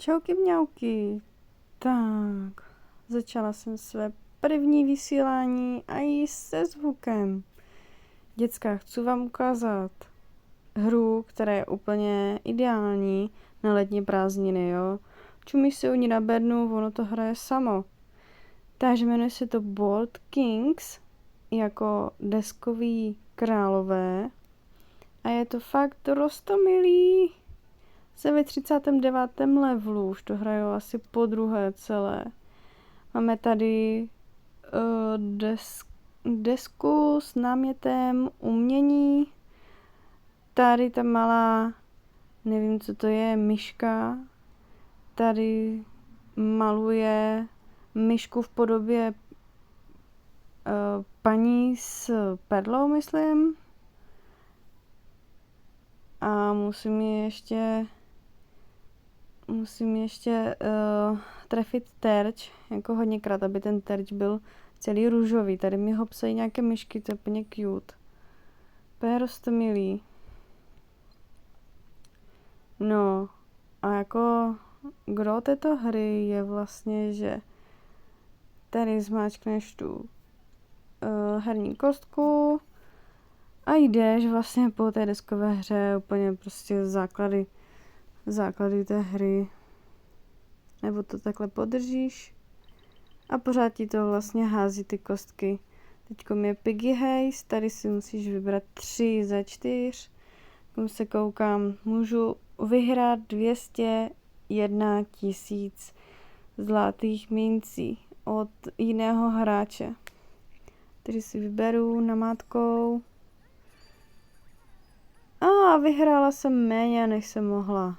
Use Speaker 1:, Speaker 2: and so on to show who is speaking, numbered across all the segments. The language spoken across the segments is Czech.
Speaker 1: Čauky mňauky. Tak, začala jsem své první vysílání a i se zvukem. Děcka, chci vám ukázat hru, která je úplně ideální na letní prázdniny, jo. Čumíš si u ní na bednu, ono to hraje samo. Takže jmenuje se to Board Kings, jako deskoví králové. A je to fakt roztomilý. Jsem ve 39. levelu, už to hraju asi po druhé celé. Máme tady desku s námětem umění. Tady ta malá, nevím co to je, myška. Tady maluje myšku v podobě paní s perlou, myslím. A musím ještě trefit terč, jako hodněkrát, aby ten terč byl celý růžový. Tady mi ho psají nějaké myšky, to je úplně cute. Úplně roztomilý. No, a jako gro této hry je vlastně, že tady zmáčkneš tu herní kostku a jdeš vlastně po té deskové hře, úplně prostě základy té hry. Nebo to takhle podržíš a pořád ti to vlastně hází ty kostky. Teďkom je Piggy Haze, tady si musíš vybrat 3 ze 4. Když se koukám, můžu vyhrát 201 000 zlatých mincí od jiného hráče. Takže si vyberu namátkou. A vyhrála jsem méně, než jsem mohla.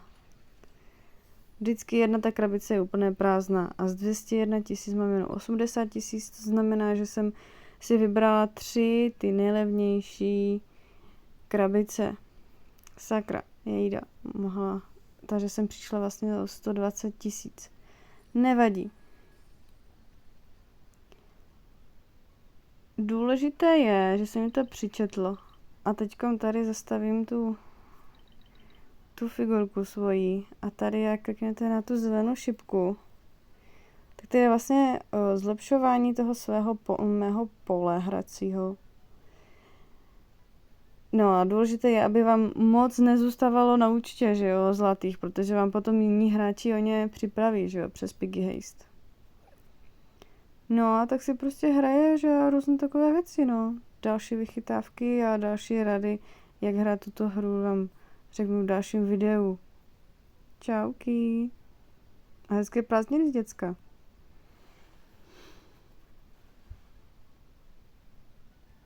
Speaker 1: Vždycky jedna ta krabice je úplně prázdná a z 201 000 mám jen 80 000, to znamená, že jsem si vybrala 3 ty nejlevnější krabice. Sakra, jejda, mohla. Takže jsem přišla vlastně o 120 000. Nevadí. Důležité je, že se mi to přičetlo. A teďkom tady zastavím tu figurku svoji a tady jak kliknete na tu zelenou šipku, tak to je vlastně zlepšování toho mého pole hracího. No a důležité je, aby vám moc nezůstávalo na účtě, že jo, zlatých, protože vám potom jiní hráči o ně připraví, že jo, přes Piggy Haste. No a tak si prostě hraje, že jo, různé takové věci, no. Další vychytávky a další rady, jak hrát tuto hru, vám řeknu v dalším videu. Čauky. A hezké prázdniny, děcka.